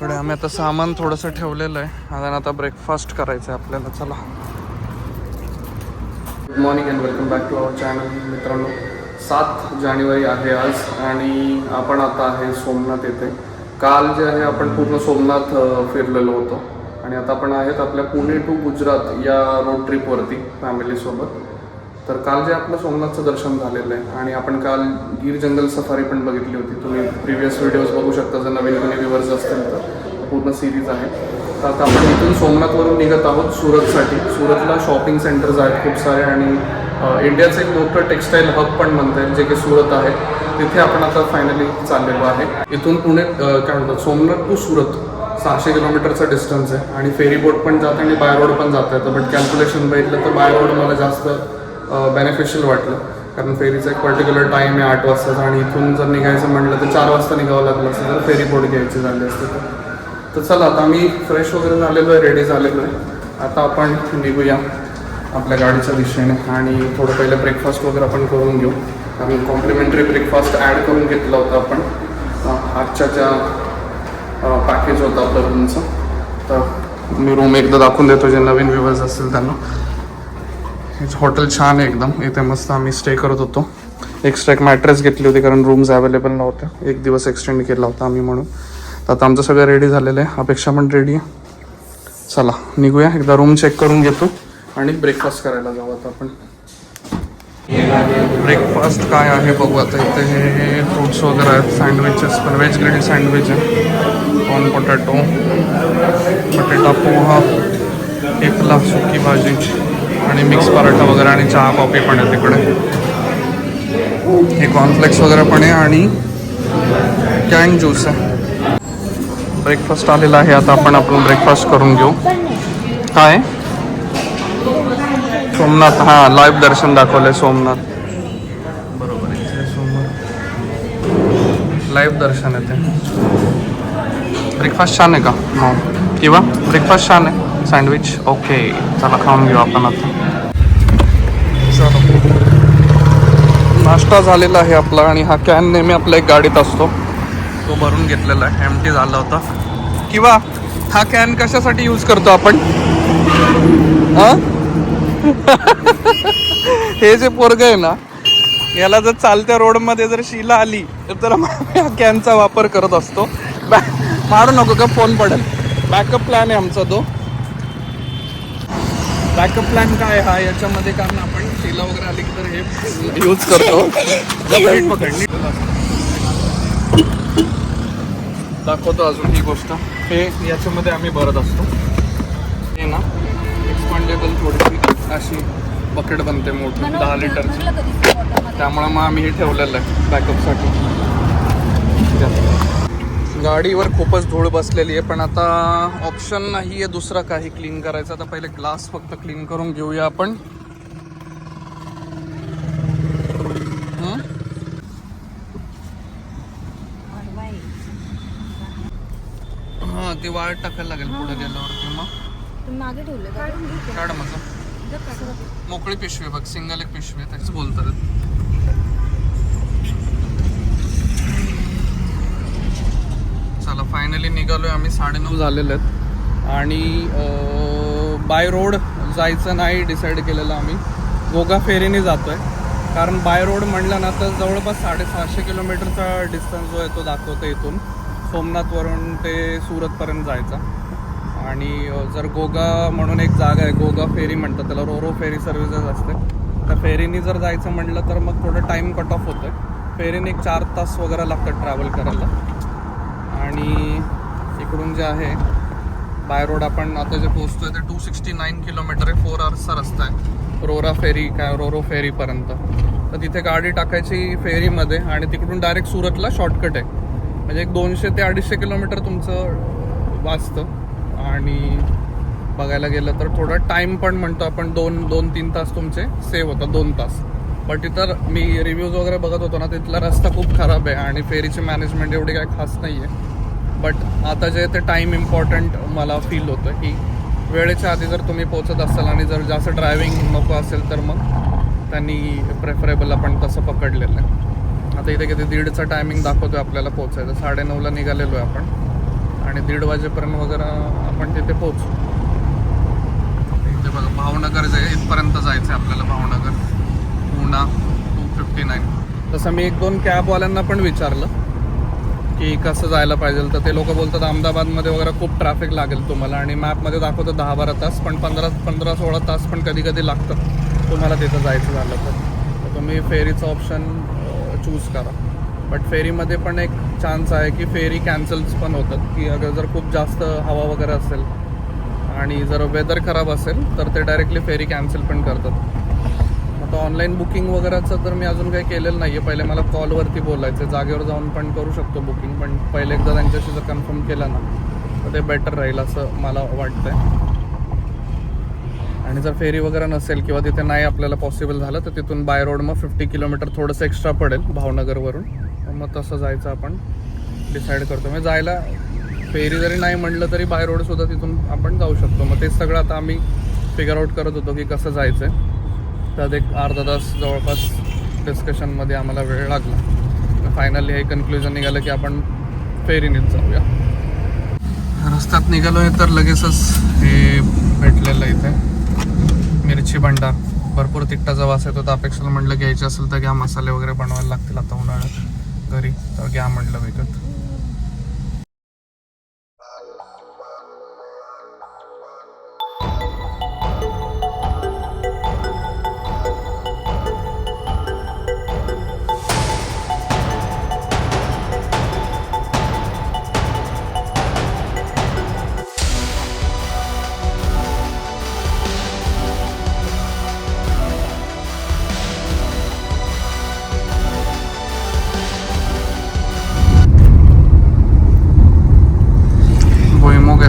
इकडे आम्ही आता सामान थोडंसं ठेवलेलं आहे आणि आता ब्रेकफास्ट करायचं आहे आपल्याला. चला. Good morning and welcome back to our channel. मित्रांनो, 7 जानेवारी आहे आज आणि आपण आता आहे सोमनाथ येथे. काल जे आहे आपण पूर्ण सोमनाथ फिरलेलो होतो आणि आता आपण आहेत आपल्या पुणे टू गुजरात या रोड ट्रिपवरती फॅमिलीसोबत. तर काल जे आपलं सोमनाथचं दर्शन झालेलं आहे आणि आपण काल गीर जंगल सफारी पण बघितली होती. तुम्ही प्रिव्हियस व्हिडिओज बघू शकता जर नवीन कोणी व्ह्यूअर्स असतील तर. पूर्ण सिरीज आहे. तर आता आपण इथून सोमनाथवरून निघत आहोत सुरतसाठी. सुरतला शॉपिंग सेंटर्स आहेत खूप सारे आणि इंडियाचं एक मोठं टेक्स्टाईल हब पण म्हणता येईल जे की सुरत आहे. तिथे आपण आता फायनली चाललेलो आहे. इथून पुणे काय म्हणतात सोमनाथ टू सुरत 600 किलोमीटरचा डिस्टन्स आहे आणि फेरी बोट पण जाते आणि बाय रोड पण जात येतं. बट कॅल्क्युलेशन बघितलं तर बाय रोड मला जास्त बेनिफिशियल वाटलं कारण फेरीचा एक पर्टिक्युलर टाईम आहे 8 वाजताचा आणि इथून जर निघायचं म्हटलं तर 4 वाजता निघावं लागलं असतं तर फेरी बोट घ्यायची झाली असते. तर चला आता आम्ही फ्रेश वगैरे झालेलो आहे, रेडी झालेलो आहे. आता आपण निघूया आपल्या गाडीच्या दिशेने आणि थोडं पहिलं ब्रेकफास्ट वगैरे आपण करून घेऊ कारण कॉम्प्लिमेंटरी ब्रेकफास्ट ॲड करून घेतला होता आपण आजच्या ज्या पॅकेज होतं आपलं रूमचं. तर मी रूम एकदा दाखवून देतो जे नवीन व्ह्यूअर्स असतील त्यांना. हॉटेल छान आहे एकदम. इथे मस्त आम्ही स्टे करत होतो. एक्स्ट्रा एक मॅट्रेस घेतली होती कारण रूम्स अवेलेबल नव्हत्या. एक दिवस एक्सटेंड केला होता आम्ही म्हणून. तर आता आमचं सगळं रेडी झालेलं आहे. अपेक्षा पण रेडी आहे. चला निघूया. एकदा रूम चेक करून घेतो आणि ब्रेकफास्ट करायला जाऊ आता आपण. ब्रेकफास्ट काय आहे बघू आता. इथे हे फ्रूट्स वगैरे आहेत. सँडविचेस पण व्हेज ग्रिल्ड सँडविच आहे. कॉर्न पोटॅटो, बटाटा पोहा, टेपला, सुकी भाजी आणि मिक्स पराठा वगैरे आणि चहा कॉफी पण आहे तिकडे. हे कॉर्नफ्लेक्स वगैरे पण आहे आणि कॅन ज्यूस आहे. ब्रेकफास्ट आलेला आहे. आता आपण ब्रेकफास्ट करून घेऊ. काय सोमनाथ, हां लाईव्ह दर्शन दाखवलं आहे सोमनाथ बरोबर आहे. समोर लाईव्ह दर्शन आहे ते. ब्रेकफास्ट छान आहे का? हो किंवा ब्रेकफास्ट छान आहे. Sandwich okay. चला खाऊन घेऊ आपण आता. चलो नाश्ता झालेला आहे आपला आणि हा कॅन नेहमी आपल्या एक गाडीत असतो तो भरून घेतलेला आहे. एम्प्टी झाला होता. किंवा हा कॅन कशासाठी यूज करतो आपण? हे जे पोरग आहे ना याला जर चालत्या रोडमध्ये जर शिला आली तर हा कॅनचा वापर करत असतो. मारू नको का फोन पडेल. बॅकअप प्लॅन आहे आमचा तो. बॅकअप प्लॅन काय हा याच्यामध्ये कारण आपण शिला वगैरे आली की तर हे यूज करतो. पकडली दाखवतो अजून ही गोष्ट. हे याच्यामध्ये आम्ही भरत असतो. हे ना एक्सपांडेबल थोडीशी अशी बकेट बनते मोठी 10 लिटरची. त्यामुळे मग आम्ही हे ठेवलेलं आहे बॅकअपसाठी. गाडीवर खूपच धूळ बसलेली आहे पण आता ऑप्शन नाही आहे दुसरा काही क्लीन करायचं. आता पहिले ग्लास फक्त क्लीन करून घेऊया आपण. हां ते वाळ टाकायला लागेल पुढे गेल्यावरती. मग मागे ठेवलं काढ माझं. मोकळी पिशवी बघ, सिंगल एक पिशवी आहे त्याच बोलतात. चला फायनली निघालोय आम्ही. 9:30 झालेले आहेत आणि बाय रोड जायचं नाही डिसाईड केलेलं आम्ही. गोगा फेरीने जातोय कारण बाय रोड म्हणलं ना तर जवळपास 650 किलोमीटरचा डिस्टन्स जो आहे तो दाखवतो इथून सोमनाथवरून ते सुरतपर्यंत जायचा. आणि जर गोगा म्हणून एक जागा आहे, गोगा फेरी म्हणतात त्याला, रोरो फेरी सर्व्हिसेस असते. त्या फेरीने जर जायचं म्हटलं तर मग थोडं टाईम कट ऑफ होतं आहे. फेरीने एक 4 तास वगैरे लागतात ट्रॅव्हल करायला. आणि इकडून जे आहे बाय रोड आपण आता जे पोहोचतोय ते 269 किलोमीटर आहे. 4 आवर्सचा रस्ता आहे रोरा फेरी काय रोरो फेरीपर्यंत. तर तिथे गाडी टाकायची फेरीमध्ये आणि तिकडून डायरेक्ट सुरतला शॉर्टकट आहे. म्हणजे एक 200 ते 250 किलोमीटर तुमचं वाचतं. आणि बघायला गेलं तर थोडा टाईम पण म्हणतो आपण 2-3 तास तुमचे सेव्ह होतात. 2 तास. बट इतर मी रिव्ह्यूज वगैरे बघत होतो ना तिथला रस्ता खूप खराब आहे आणि फेरीची मॅनेजमेंट एवढी काही खास नाही आहे. बट आता जे ते टाईम इम्पॉर्टंट मला फील होतं की वेळेच्या आधी जर तुम्ही पोहोचत असाल आणि जर जास्त ड्रायव्हिंग नको असेल तर मग त्यांनी प्रेफरेबल आपण तसं पकडलेलं आहे. आता इथे किती 1:30चा टायमिंग दाखवतोय आपल्याला पोहोचायचं. 9:30ला निघालेलो आहे आपण आणि 1:30 वाजेपर्यंत वगैरे आपण तिथे पोहोचू. इथे बघा भावनगर जे इथपर्यंत जायचं आहे आपल्याला. भावनगर पुणा 259. तसं मी 1-2 कॅबवाल्यांना पण विचारलं की कसं जायला पाहिजे, तर ते लोक बोलतात अहमदाबादमध्ये वगैरे खूप ट्रॅफिक लागेल तुम्हाला आणि मॅपमध्ये दाखवतं 10-12 तास, पण 15-16 तास पण कधी कधी लागतं तुम्हाला तिथं जायचं झालं तर तुम्ही फेरीचं ऑप्शन चूज करा. बट फेरीमध्ये पण एक चान्स आहे की फेरी कॅन्सल्स पण होतात, की अगर जर खूप जास्त हवा वगैरे असेल आणि जर वेदर खराब असेल तर ते डायरेक्टली फेरी कॅन्सल पण करतात. आता ऑनलाईन बुकिंग वगैरेचं तर मी अजून काही केलेलं नाही आहे. पहिले मला कॉलवरती बोलायचं, जागेवर जाऊन पण करू शकतो बुकिंग, पण पहिले एकदा त्यांच्याशी जर कन्फर्म केलं ना तर ते बेटर राहील असं मला वाटतंय. आणि जर फेरी वगैरे नसेल किंवा तिथे नाही आपल्याला पॉसिबल झालं तर तिथून बाय रोड मग 50 किलोमीटर थोडंसं एक्स्ट्रा पडेल भावनगरवरून, मग तसं जायचं आपण डिसाईड करतो. मग जायला फेरी जरी नाही म्हणलं तरी बाय रोडसुद्धा तिथून आपण जाऊ शकतो. मग तेच सगळं आता आम्ही फिगर आउट करत होतो की कसं जायचं आहे. त्यात एक अर्धा तास जवळपास डिस्कशनमध्ये आम्हाला वेळ लागला. फायनली हे कन्क्लुजन निघालं की आपण फेरीनेच जाऊया. रस्त्यात निघालो आहे तर लगेचच हे भेटलेलं इथे मिरची भंडार. भरपूर तिखटाचा वास येतो, तर अपेक्षाला म्हटलं घ्यायचं असेल तर घ्या, मसाले वगैरे बनवायला लागतील आता उन्हाळ्यात घरी, तर घ्या म्हटलं विकत.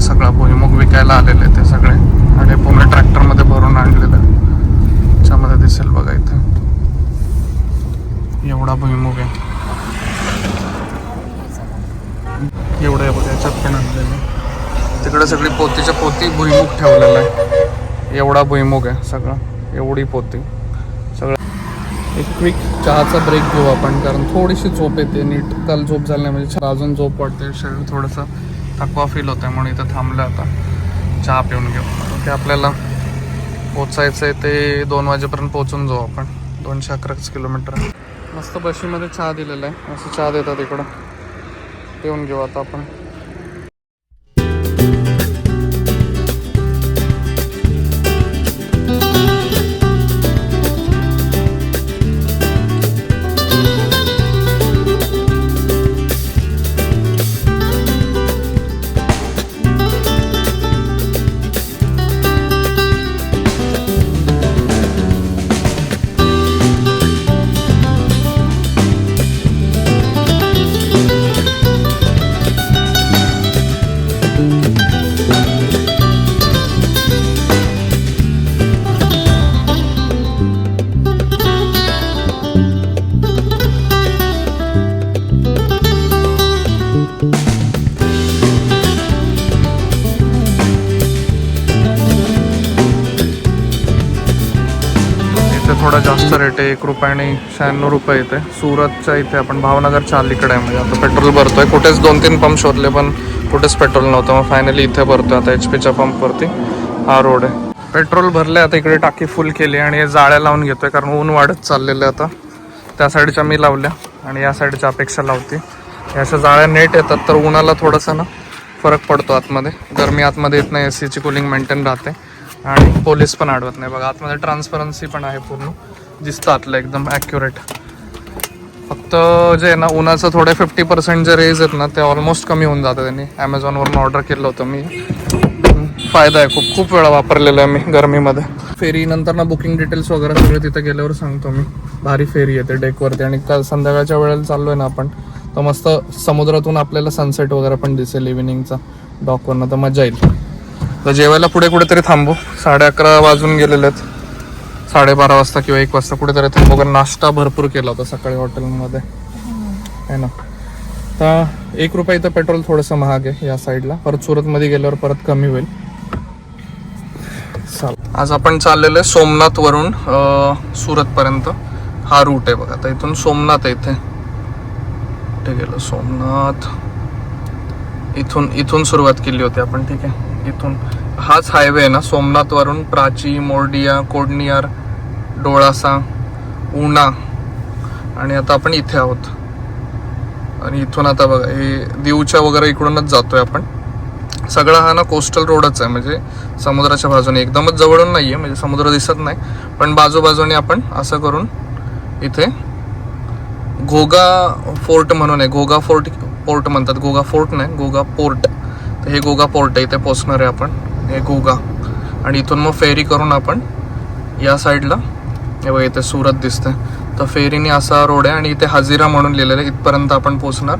सगळा भुईमुग विकायला आलेले ते सगळे, आणि पूर्ण ट्रॅक्टरमध्ये भरून आणलेलं. त्याच्यामध्ये दिसेल बघा इथे एवढा भुईमुग आहे. एवढं आहे बघा, याच्यात पण आणलेलं. तिकडे सगळी पोतीच्या पोती भुईमुग ठेवलेला आहे. एवढा भुईमुग आहे सगळं, एवढी पोती सगळं. एक क्विक चहाचा ब्रेक घेऊ आपण, कारण थोडीशी झोप येते. नीट काल झोप झाली नाही, म्हणजे अजून झोप वाटते, शरीर थोडंसं थकवा फील होतं आहे, म्हणून इथं थांबलं. आता चहा पिऊन घेऊ. ते आपल्याला पोचायचं आहे ते 2 वाजेपर्यंत पोचून जाऊ आपण. 211 किलोमीटर. मस्त बशीमध्ये चहा दिलेला आहे, असं चहा देतात इकडं, पिऊन घेऊ आता आपण. थोडा जास्त रेट आहे, 1 रुपयाने 96 रुपये येते. सुरतच्या इथे आपण भावनगरच्या अलीकडे आहे. म्हणजे आता पेट्रोल भरतोय, कुठेच 2-3 पंप शोधले पण कुठेच पेट्रोल नव्हतं. मग फायनली इथे भरतोय आता HP पंपवरती. हा रोड आहे. पेट्रोल भरले, आता इकडे टाकी फुल केली आणि जाळ्या लावून घेतोय, कारण ऊन वाढत चाललेलं आहे आता. त्या साईडच्या मी लावल्या आणि या साईडच्या अपेक्षा लावते. याच्या जाळ्या नेट येतात तर उन्हाला थोडंसं ना फरक पडतो आतमध्ये. गरमी आतमध्ये येत नाही, AC ची कूलिंग मेंटेन राहते आणि पोलीस पण अडवत नाही. बघा आतमध्ये ट्रान्सपरन्सी पण आहे, पूर्ण दिसतं आतलं एकदम ॲक्युरेट. फक्त जे आहे ना उन्हाचं थोडे 50% जे रेज आहेत ना ते ऑलमोस्ट कमी होऊन जातं. त्यांनी ॲमेझॉनवरून ऑर्डर केलं होतं मी. फायदा आहे, खूप खूप वेळा वापरलेलं आहे मी गरमीमध्ये. फेरी नंतर ना बुकिंग डिटेल्स वगैरे सगळे तिथे गेल्यावर सांगतो मी. भारी फेरी येते डेकवरती, आणि काल संध्याकाळच्या वेळेला चाललो आहे ना आपण, तर मस्त समुद्रातून आपल्याला सनसेट वगैरे पण दिसेल इव्हिनिंगचा डॉकवरनं, तर मजा येईल. तर जेवायला पुढे कुठेतरी थांबू. 11:30 वाजून गेलेले आहेत. 12:30 वाजता किंवा 1 वाजता कुठेतरी थांबू, कारण नाश्ता भरपूर केला होता सकाळी हॉटेलमध्ये आहे ना. तर 1 रुपया इथं पेट्रोल थोडंसं महाग आहे या साईडला. परत सुरतमध्ये गेल्यावर परत कमी होईल. आज आपण चाललेलो आहे सोमनाथवरून सुरतपर्यंत. हा रूट आहे बघा. आता इथून सोमनाथ आहे, इथे कुठे गेलं सोमनाथ. इथून इथून सुरुवात केली होती आपण, ठीक आहे. इथून हाच हायवे आहे ना सोमनाथ वरून प्राची, मोरडिया, कोडनियार, डोळासा, उना, आणि आता आपण इथे आहोत. आणि इथून आता बघा हे दिवच्या वगैरे इकडूनच जातोय आपण. सगळा हा ना कोस्टल रोडच आहे, म्हणजे समुद्राच्या बाजूने, एकदमच जवळून नाहीये, म्हणजे समुद्र दिसत नाही, पण बाजूबाजूने आपण असं करून इथे घोगा फोर्ट म्हणून आहे. घोगा पोर्ट म्हणतात, घोगा फोर्ट नाही, घोगा पोर्ट. तर हे घोगा पोर्ट आहे, इथे पोचणार आहे आपण, हे घोगा. आणि इथून मग फेरी करून आपण या साईडला, हे बघा इथे सुरत दिसतंय, तर फेरीने असा रोड आहे. आणि इथे हजिरा म्हणून लिहिलेलं आहे. इथपर्यंत आपण पोचणार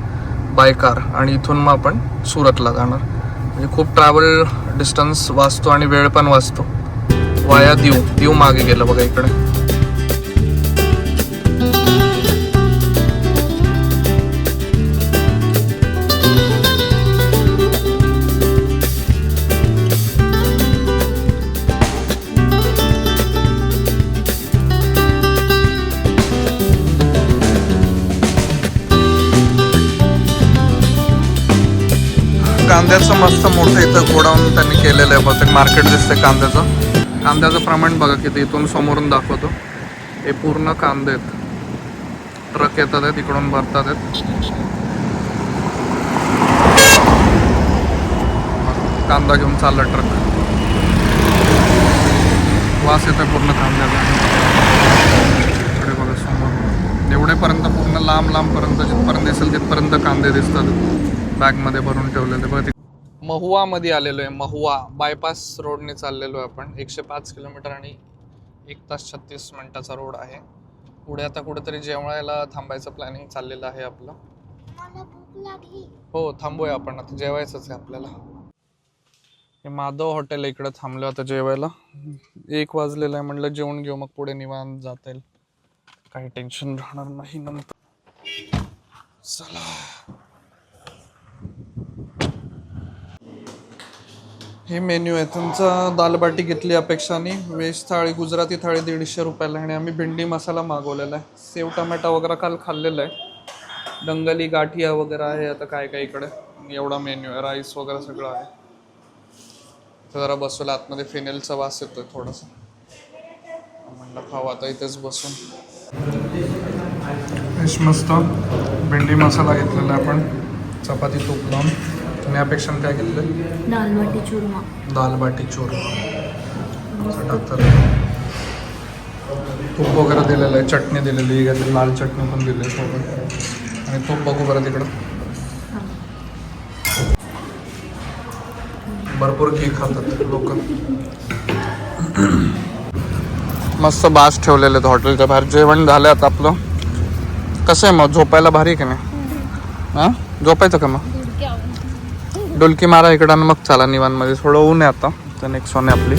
बाय कार, आणि इथून मग आपण सुरतला जाणार. म्हणजे खूप ट्रॅव्हल डिस्टन्स वाचतो आणि वेळ पण वाचतो. वाया दीव मागे गेलं बघा इकडे. कांद्याचं मस्त मोठं इथं गोडाऊन त्यांनी केलेलं आहे. बहुतेक मार्केट दिसतंय कांद्याचं प्रमाण बघा किती, इथून समोरून दाखवतो. हे पूर्ण कांदे आहेत, ट्रक येतात आहेत इकडून भरतात आहेत. कांदा घेऊन चालला ट्रक, वास येतोय पूर्ण कांद्याचा. इकडे बघा समोर एवढेपर्यंत पूर्ण लांबपर्यंत जिथपर्यंत दिसेल तिथपर्यंत कांदे दिसतात बॅगमध्ये भरून ठेवलेले. बघा महुवा मध्ये आलेलो आहे. महुवा बायपास रोडने चाललेलो आहे आपण. 105 किलोमीटर आणि 1 तास 36 मिनिटाचा रोड आहे. पुढे आता कुठेतरी जेवायला थांबायचं प्लॅनिंग चाललेलं आहे आपलं. मला भूक लागली. हो थांबूया आपण, आता जेवायचंच आहे आपल्याला. हे माधव हॉटेल इकडे थांबलो आता जेवायला. 1 वाजलेलं आहे, म्हणलं जेवण घेऊ, मग पुढे निवांत जाता येईल, काही टेन्शन राहणार नाही नंतर. चला हे मेन्यू आहे तुमचा. दाल बाटी घेतली अपेक्षाने, व्हेज थाळी, गुजराती थाळी 150 रुपयाला. आणि आम्ही भेंडी मसाला मागवलेला आहे. सेव टमाटा वगैरे काल खाल्लेलं आहे. दंगली गाठिया वगैरे आहे. आता काय काय इकडे एवढा मेन्यू आहे. राईस वगैरे सगळं आहे. जरा बसवलं आतमध्ये, फिनेलचा वास येतोय थोडासा, म्हणलं खाऊ आता इथेच बसून. मस्त भेंडी मसाला घेतलेला आपण, चपाती तूप लावून. आणि अपेक्षा काय घेतलं? दाल बाटी चूरमा. दाल बाटी चूरमा तूप वगैरे दिलेलं आहे, चटणी दिलेली आहे, लाल चटणी पण दिली सोबत. आणि तूप बघू बरं तिकडं, भरपूर घी खातात लोक. मस्त बास ठेवलेले आहेत हॉटेलच्या बाहेर. जेवण झालं आता आपलं. कसं आहे मग, झोपायला भारी की नाही? हां झोपायचं का मग? डुलकी मारा इकडं आणि मग चला निवांमध्ये. थोडं ऊन आहे आता, तर नेक्स्ट वन आहे आपली.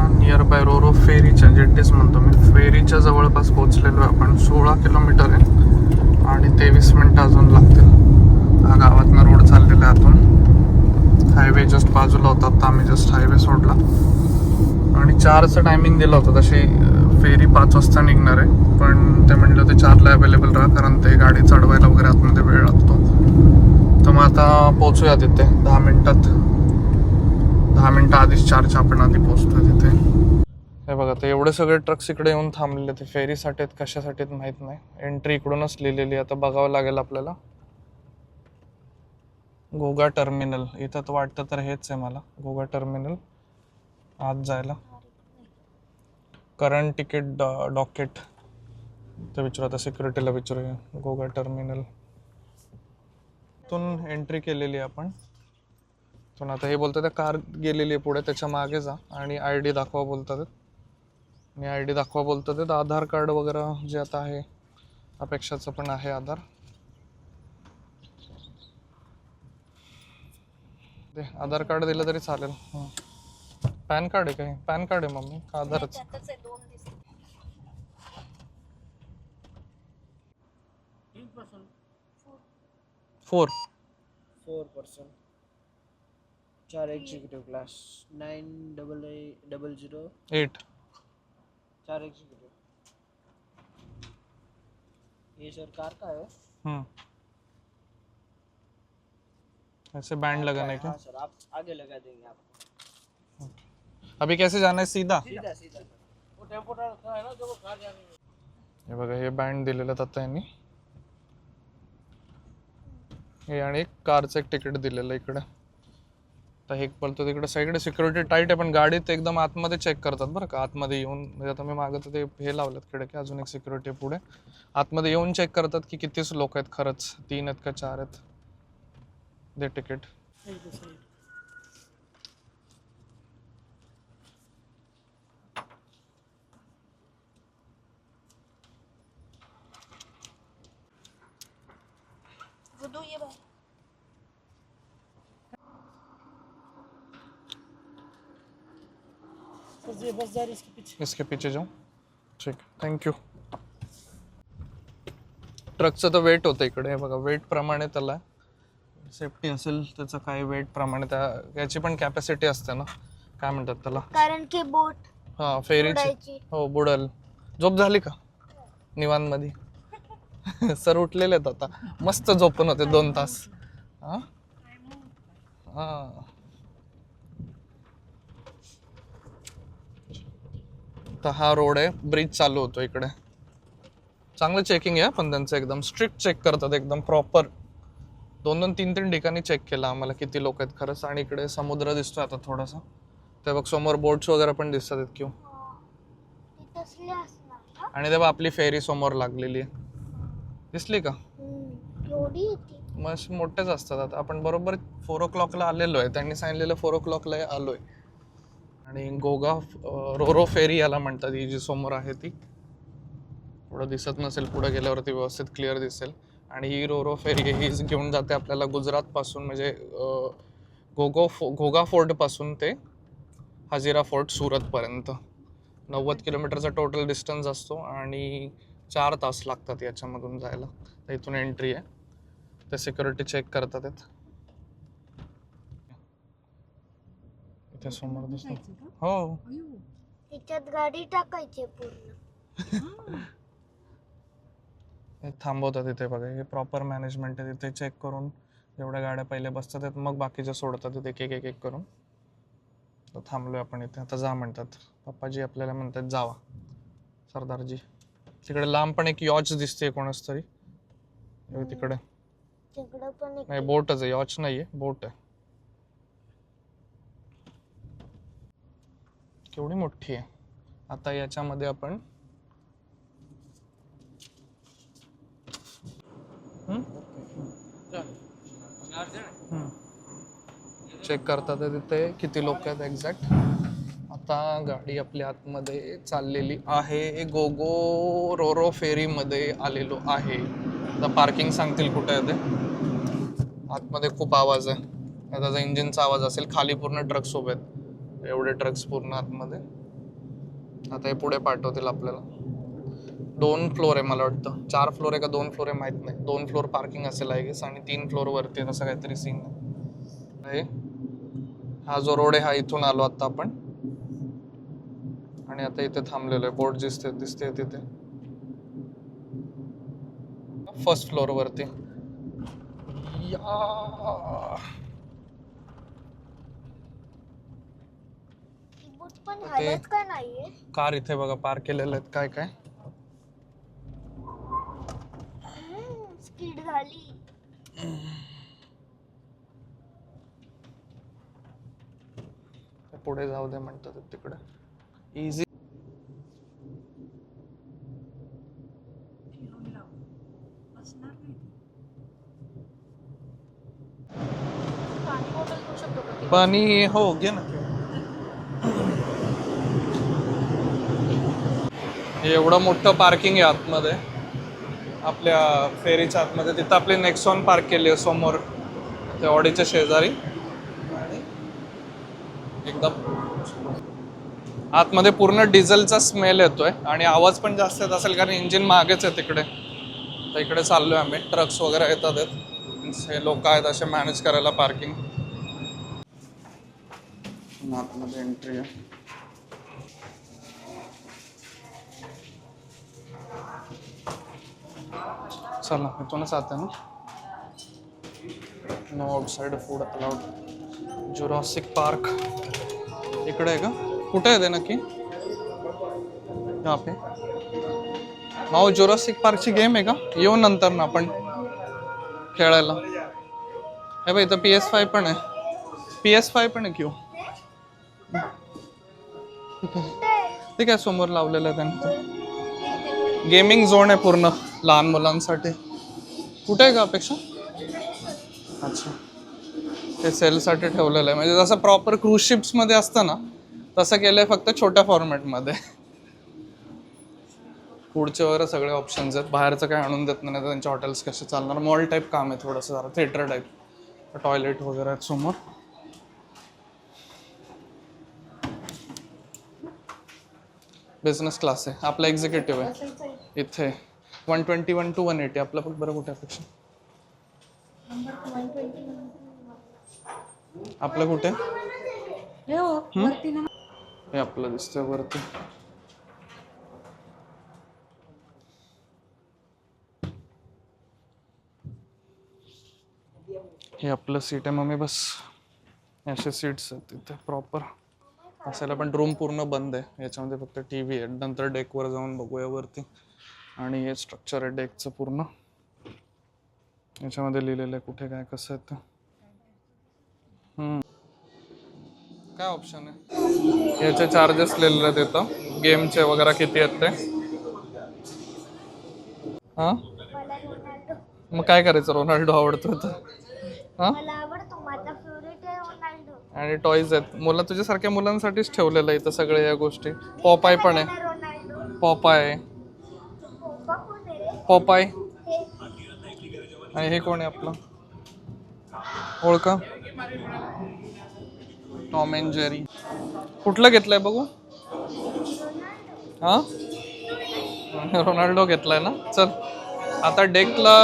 नियरबाय रोरो फेरीच्या, जेट्टीच म्हणतो मी, फेरीच्या जवळपास पोहोचलेलो आहे आपण. 16 किलोमीटर आहे आणि 23 मिनटं अजून लागतील. हा गावातनं रोड चाललेला आहे आतून. हायवे जस्ट बाजूला होता, आता आम्ही जस्ट हायवे सोडला. आणि 4चं टायमिंग दिलं होतं. तशी फेरी 5 वाजता निघणार आहे, पण ते म्हणलं ते 4ला अवेलेबल राहा, कारण ते गाडी चढवायला वगैरे आतमध्ये वेळ लागतो. तर मग आता पोहोचूया तिथे 10 मिनटात. 10 मिनटं आधीच 4च्या आपण आधी पोहोचतोय तिथे. हे बघा ते एवढे सगळे ट्रक्स इकडे येऊन थांबलेले. ते फेरीसाठी आहेत कशासाठी आहेत माहीत नाही. एंट्री इकडूनच लिहिलेली, आता बघावं लागेल आपल्याला. घोगा टर्मिनल इथं तर वाटतं, तर हेच आहे मला, घोगा टर्मिनल. आत जायला करंट तिकीट डॉकेट ते विचारू, आता सिक्युरिटीला विचारूया. घोगा टर्मिनल तून एंट्री केलेली आपण. पण आता हे बोलतात त्या कार गेलेली आहे पुढे, त्याच्या मागे जा आणि ID दाखवा बोलतात. आणि ID दाखवा बोलतात. आधार कार्ड वगैरे जे आता आहे, अपेक्षाचं पण आहे आधार. आधार कार्ड दिलं तरी चालेल. पॅन कार्ड आहे काय? पॅन कार्ड आहे मम्मी का आधारच? त्यातच आहे, 2 दिसते. 4 4%. 4 executive class. 900 8 4 executive. ये सर कार का है? ऐसे बैंड लगाने हाँ का। सर, आप आगे लगा देंगे आपको। अभी कैसे जाना है? सीधा सीधा सीधा सर। वो टेम्पो रखा है ना जो वो कार जाने में। हे बघा हे बँड दिलेलं आहेत आता यांनी हे आणि एक कारचं एक तिकीट दिलेलं आहे इकडे तर हे बोलतो तिकडे साईडकडे सिक्युरिटी टाईट आहे पण गाडीत एकदम आतमध्ये चेक करतात बरं का आतमध्ये येऊन म्हणजे आता मी मागं तर ते हे लावलेत खिडकी अजून एक सिक्युरिटी पुढे आतमध्ये येऊन चेक करतात की कितीच लोक आहेत खरंच 3 आहेत का 4 आहेत दे तिकीट गुड्डू ये बाय. बस जा रही इसके पीछे। इसके पीछे जाऊं ठीक थँक्यू ट्रकचं तर वेट होतं इकडे हे बघा वेट प्रमाणे त्याला सेफ्टी असेल त्याचं काही वेट प्रमाणे त्या याची पण कॅपॅसिटी असते ना काय म्हणतात त्याला कारण की बोट हा फेरीची उडायची. हो बुडल झोप झाली का निवांमध्ये सर उठलेले आहेत आता मस्त झोपून होते 2 तास हा हा तर हा रोड आहे ब्रिज चालू होतो इकडे चांगलं चेकिंग आहे पण त्यांचं एकदम स्ट्रिक्ट चेक करतात एकदम प्रॉपर 2-2 3-3 ठिकाणी चेक केलं आम्हाला किती लोक आहेत खरंच आणि इकडे समुद्र दिसतोय आता थोडासा ते बघ समोर बोट्स वगैरे पण दिसतात आहेत क्यू ती तसली असणार का? आणि तेव्हा आपली फेरी समोर लागलेली आहे दिसली का एवढी होती. मस्त मोठेच असतात आता आपण बरोबर 4 o'clockला आलेलो आहे त्यांनी सांगितलेलं 4 o'clockला आलोय आणि गोगा रोरो फेरी याला म्हणतात ही जी समोर आहे ती पुढं दिसत नसेल पुढे गेल्यावरती व्यवस्थित क्लिअर दिसेल आणि ही रोरो फेरी ही घेऊन जाते आपल्याला गुजरात पासून म्हणजे घोगा फोर्ट पासून ते हजिरा फोर्ट सुरत पर्यंत 90 किलोमीटरचा टोटल डिस्टन्स असतो आणि 4 तास लागतात याच्यामधून जायला तर इथून एंट्री आहे ते सिक्युरिटी चेक करतात इथे समोर दिसतो हो त्याच्यात गाडी टाकायची पूर्ण. हे थांबवतात इथे बघा हे प्रॉपर मॅनेजमेंट आहे तिथे चेक करून जेवढ्या गाड्या पहिले बसतात मग बाकीच्या सोडतात तिथे एक एक करून तर थांबलोय आपण इथे आता जा म्हणतात पप्पाजी आपल्याला म्हणतात जावा सरदारजी तिकडे लांब पण एक यॉच दिसते कोणाच तरी तिकडे तिकडं पण एक नाही बोटच आहे यॉच नाहीये बोट आहे केवढी मोठी आहे आता याच्यामध्ये आपण चेक करतात तिथे किती लोक आहेत एक्झॅक्ट आता गाडी आपल्या आतमध्ये चाललेली आहे गोगो रोरो फेरी मध्ये आलेलो आहे आता पार्किंग सांगतील कुठे आहे ते आतमध्ये खूप आवाज आहे त्याचा इंजिनचा आवाज असेल खाली पूर्ण ट्रक्स उभे आहेत एवढे ट्रक्स पूर्ण आतमध्ये आता हे पुढे पाठवतील आपल्याला 2 फ्लोर आहे मला वाटतं 4 फ्लोर आहे का 2 फ्लोर आहे माहित नाही 2 फ्लोर पार्किंग असेल आहे गेस आणि 3 फ्लोर वरती आहे तसं काहीतरी सीन आहे हा जो रोड आहे हा इथून आलो आता आपण आणि आता इथे थांबलेलो आहे बोर्ड दिसते तिथे फर्स्ट फ्लोर वरती बोट पण हालत का नाहीये. कार इथे बघा पार्क केलेले आहेत काय काय स्पीड झाली. पुढे जाऊ दे म्हणतात तिकडे इझी पाणी हो घे ना हे एवढं मोठं पार्किंग आहे आतमध्ये आपल्या फेरीच्या आतमध्ये तिथं आपली नेक्सॉन पार्क केली आहे समोर त्या ऑडीच्या शेजारी आणि एकदम आतमध्ये पूर्ण डिझेलचा स्मेल येतोय आणि आवाज पण जास्त येत असेल कारण इंजिन मागेच आहे तिकडे. तर इकडे चाललोय आम्ही. ट्रक्स वगैरे येतात हे लोक आहेत असे मॅनेज करायला पार्किंग. आतमध्ये एंट्री आहे. चला इथूनच आते ना. No outside food allowed. Jurassic Park इकडे आहे का? कुठे आहे ते नक्की? यहाँ पे माऊ जुरासिक पार्कची गेम आहे का? येऊ नंतर ना आपण खेळायला. हे बघ इथं PS5 पण आहे. PS5 पण आहे क्यू. ठीक आहे समोर लावलेलं आहे त्यांनी. गेमिंग झोन आहे पूर्ण लहान मुलांसाठी. कुठे आहे का अपेक्षा? अच्छा ते सेलसाठी ठेवलेलं आहे. म्हणजे जसं प्रॉपर क्रूज शिप्समध्ये असतं ना तसं केलं आहे, फक्त छोट्या फॉर्मॅटमध्ये. पुढचे वगैरे सगळे ऑप्शन्स आहेत. बाहेरचं काही आणून देत नाही तर त्यांचे हॉटेल्स कसे चालणार. मॉल टाईप काम आहे थोडंसं, जरा थिएटर टाईप. टॉयलेट वगैरे आहेत समोर. बिझनेस क्लास आहे. आपला एक्झिक्युटिव्ह आहे इथे. 121 to 180. आपलं पण बरं कुठे अपेक्षा? आपलं कुठे? हे आपलं दिसतंय वरती. हे आपलं सीट आहे. मम्मी बस असे सीट्स आहेत तिथे प्रॉपर असायला. पण रूम पूर्ण बंद आहे. याच्यामध्ये फक्त TV आहे. नंतर डेकवर जाऊन बघूया वरती. आणि हे स्ट्रक्चर आहे डेकचं पूर्ण. याच्यामध्ये लिहिलेलं आहे कुठे काय कसं आहे ते. काय ऑप्शन आहे? याचे चार्जेस लिहिलेले आहेत इथं. गेमचे वगैरे किती आहेत ते. हां मला रोनाल्डो. मग काय करायचं? रोनाल्डो आवडतो तर हां. मला आवडतो. माझा फेवरेट आहे रोनाल्डो. आणि टॉयज आहेत. मुलं तुझ्यासारख्या मुलांसाठीच ठेवलेलं आहे इथं सगळ्या या गोष्टी. पॉपाय पण आहे. रोनाल्डो. पॉपाय पप्पा कोण आहे रे? पॉपाय. हे आणि हे कोण आहे आपलं? ओळखा? Tom and Jerry. कुठलं घेतलंय बघू? हां रोनाल्डो घेतलाय ना. चल आता डेकला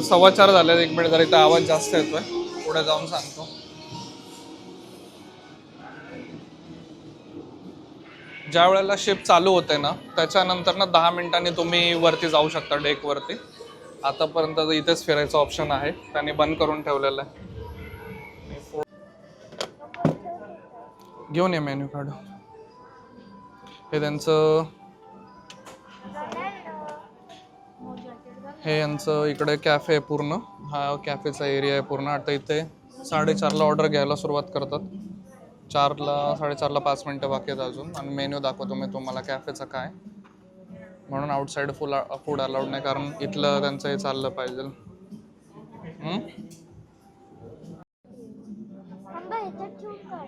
4:15 झाले. 1 मिनिट जरा इथं आवाज जास्त येतोय. पुढे जाऊन सांगतो. ज्या वेळेला शिप चालू होते ना त्याच्यानंतर ना 10 मिनिटांनी तुम्ही वरती जाऊ शकता डेकवरती. आतापर्यंत इथेच फिरायचं ऑप्शन आहे. त्यांनी बंद करून ठेवलेलं आहे. घेऊन ये मेन्यू कार्ड. हे त्यांचं हे यांचं इकडे कॅफे आहे पूर्ण. हा कॅफेचा एरिया आहे पूर्ण. आता इथे 4:30ला ऑर्डर घ्यायला सुरुवात करतात. 4:30ला 5 मिनिटं बाकी आहेत अजून. आणि मेन्यू दाखवतो मी तुम्हाला कॅफेचा काय. म्हणून आउटसाईड फूड अलाउड नाही कारण इथलं त्यांचं हे चाललं पाहिजे. आंबा ह्याच्यात ठेवून काढ.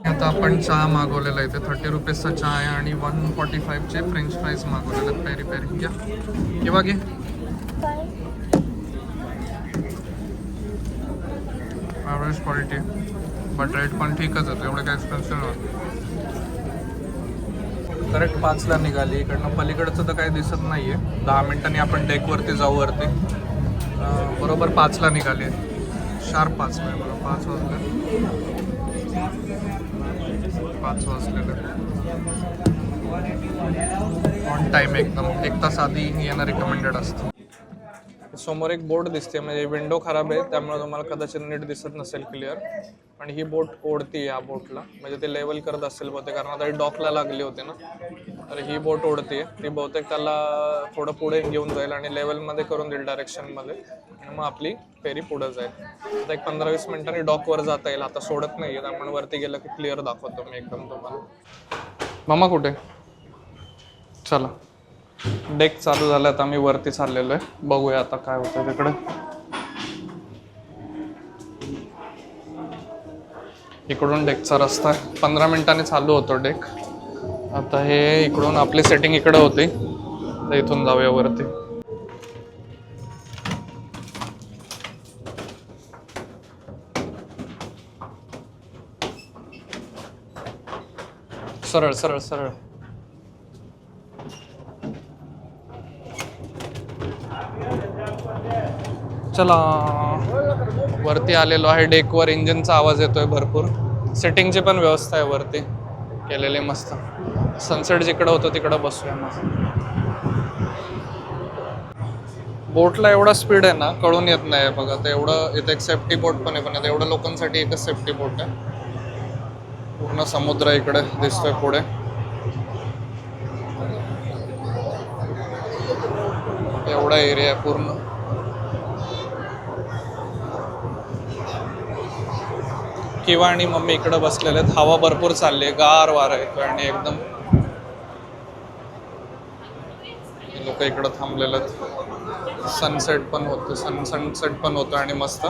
आता आपण चहा मागवलेला इथे 30 रुपीजचा चहा आहे आणि 145चे फ्रेंच फ्राईज मागवलेले आहेत. पेरी पेरी घ्या किंवा घे. काय? ॲव्हरेज क्वालिटी बट रेट पण ठीकच आहे. एवढं काय एक्सपेन्सिव्ह नव्हतं. करेक्ट 5ला निघाली. इकडनं पलीकडचं तर काही दिसत नाही आहे. 10 मिनिटांनी आपण डेकवरती जाऊ वरती. बरोबर 5ला निघाली. शार्प 5 नाही बरोबर 5 वाजले. 5 वाजलेले. ऑन टाईम एकदम. 1 तास आधी येणं रिकमेंडेड असतं. समोर एक बोट दिसते. म्हणजे विंडो खराब आहे त्यामुळे तुम्हाला कदाचित नीट दिसत नसेल क्लिअर. आणि ही बोट ओढती या बोटला. म्हणजे ते लेवल करत असेल बहुतेक कारण आता डॉकला लागली होती ना. तर ही बोट ओढते. ती बहुतेक त्याला थोडं पुढे घेऊन जाईल आणि लेवलमध्ये करून देईल डायरेक्शनमध्ये. आणि मग आपली फेरी पुढे जाईल. आता एक 15-20 मिनिटांनी डॉकवर जाता येईल. आता सोडत नाही आहे त्यामुळे वरती गेलं की क्लिअर दाखवतो मी एकदम तुम्हाला. मामा कुठे? चला डेक चालू झाला. आता आम्ही वरती चाललेलो आहे. बघूया आता काय होतं तिकडे. इकडून डेकचा रस्ता आहे. 15 मिनिटांनी चालू होतो डेक. आता हे इकडून आपली सेटिंग इकडे होती तर इथून जाऊया वरती. सरळ सरळ सरळ. चला वरती आलेलो आहे. डेकवर इंजिनचा आवाज येतोय भरपूर. सिटिंगची पण व्यवस्था आहे वरती केलेली मस्त. सनसेट जिकडं होतं तिकडं बसूया मस्त. बोटला एवढा स्पीड आहे ना कळून येत नाही बघा. तर एवढं इथे एक सेफ्टी बोट पण आहे, पण एवढ्या लोकांसाठी एकच सेफ्टी बोट आहे. पूर्ण समुद्र इकडे दिसतोय पुढे. एवढा एरिया आहे पूर्ण. किंवा आणि मम्मी इकडे बसलेले आहेत. हवा भरपूर चालली आहे, गार वारा येतोय आणि एकदम लोक इकडे थांबलेले आहेत. सनसेट पण होतो, सनसेट पण होतो आणि मस्त.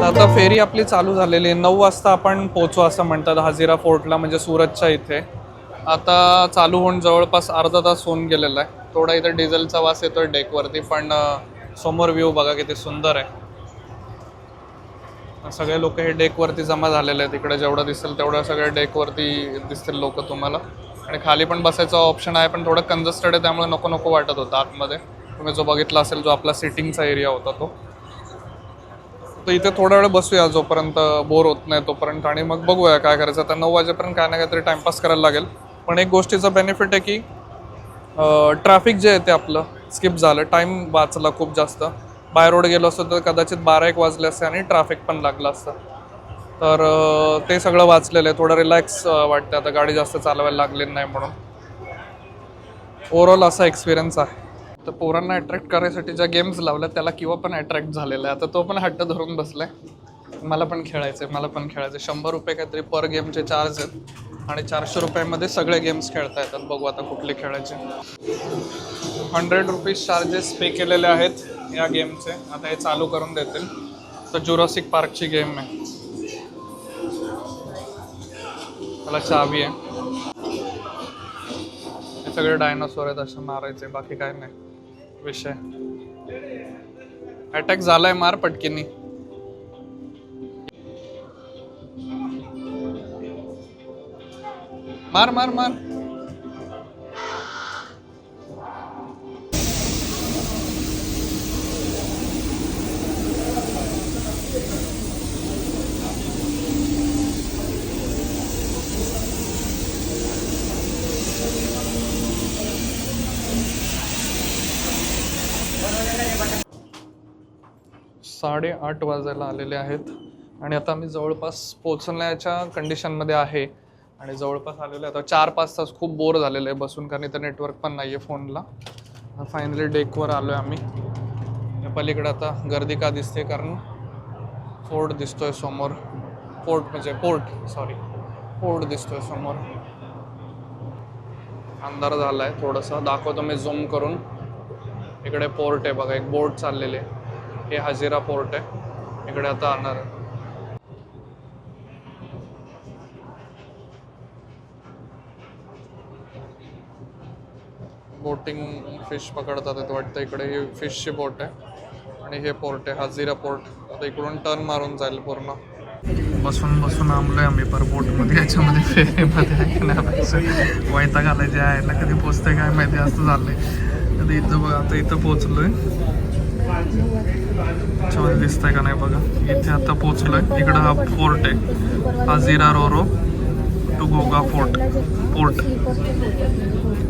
आता फेरी आपली चालू झालेली आहे. 9 वाजता आपण पोहोचू असं म्हणतात हाजिरा फोर्टला, म्हणजे सुरतच्या इथे. आता चालू होऊन जवळपास अर्धा तास होऊन गेलेला आहे. थोडा इथे डिझेलचा वास येतोय डेकवरती, पण समोर व्ह्यू बघा किती सुंदर आहे. सगळे लोक हे डेकवरती जमा झालेले आहेत. इकडे जेवढं दिसेल तेवढं सगळे डेकवरती दिसतील लोक तुम्हाला. आणि खाली पण बसायचा ऑप्शन आहे, पण थोडं कंजस्टेड आहे त्यामुळे नको नको वाटत होतं आतमध्ये. तुम्ही जो बघितला असेल जो आपला सिटिंगचा एरिया होता तो. तर इथे थोडा वेळ बसूया जोपर्यंत बोर होत नाही तोपर्यंत, आणि मग बघूया काय करायचं. आता 9 वाजेपर्यंत काय ना काहीतरी टाइमपास करायला लागेल. पण एक गोष्टीचा बेनिफिट आहे की ट्रॅफिक जे आहे ते आपलं स्किप झालं. टाईम वाचला खूप जास्त. बाय रोड गेलो असतो तर कदाचित 12-1 वाजले असते आणि ट्रॅफिक पण लागलं असतं. तर ते सगळं वाचलेलं आहे. थोडं रिलॅक्स वाटतं आता गाडी जास्त चालवायला लागली नाही म्हणून. ओव्हरऑल असा एक्सपिरियन्स आहे. तर पोरांना अट्रॅक्ट करायसाठी ज्या गेम्स लावल्या त्याला किंवा पण अट्रॅक्ट झालेला आहे. आता तो पण हट्ट धरून बसलाय, मला पण खेळायचं आहे, मला पण खेळायचं आहे. 100 रुपये काहीतरी पर गेमचे चार्ज आहेत आणि 400 रुपयामध्ये सगळे गेम्स खेळता येतात. बघू आता कुठले खेळायचे. 100 रुपीज चार्जेस पे केलेले आहेत या गेमचे. आता हे चालू करून देतील. तर जुरासिक पार्कची गेम आहे. त्याला चावी आहे. हे सगळे डायनासोर आहेत, असे मारायचे, बाकी काय नाही विषय. अटॅक झालाय, मार पटकीनी. मार मार मार. साडेआठ वाजायला आलेले आहेत आणि आता मी जवळपास पोचण्याच्या कंडिशनमध्ये आहे. आणि जवळपास आलेलो आहे आता. 4-5 तास खूप बोर झालेलं आहे बसून, कारण इथं नेटवर्क पण नाही आहे फोनला. फायनली डेकवर आलो आहे आम्ही. या पलीकडे आता गर्दी का दिसते, कारण फोर्ट दिसतोय समोर. पोर्ट दिसतोय समोर. अंधार झाला आहे थोडासा. दाखवतो मी झूम करून. इकडे पोर्ट आहे बघा, एक बोट चाललेली आहे. हे हाजिरा पोर्ट आहे. इकडे आता आणणार आहे. बोटिंग फिश पकडतात ते वाटतं. इकडे ही फिशची बोट आहे आणि हे पोर्ट आहे हाजिरा पोर्ट. आता इकडून टर्न मारून जाईल पूर्ण. बसून आंबलोय आम्ही पर बोटमध्ये. याच्यामध्ये फेरीमध्ये आहे की नाही वायता घालायचे आहे ना, कधी पोचते काय माहिती. असं झालंय. कधी इथं बघा, आता इथं पोचलोय. त्याच्यामध्ये दिसतंय का नाही बघा. इथे आता पोचलोय. इकडं हा फोर्ट आहे Hazira RoRo to Ghogha port.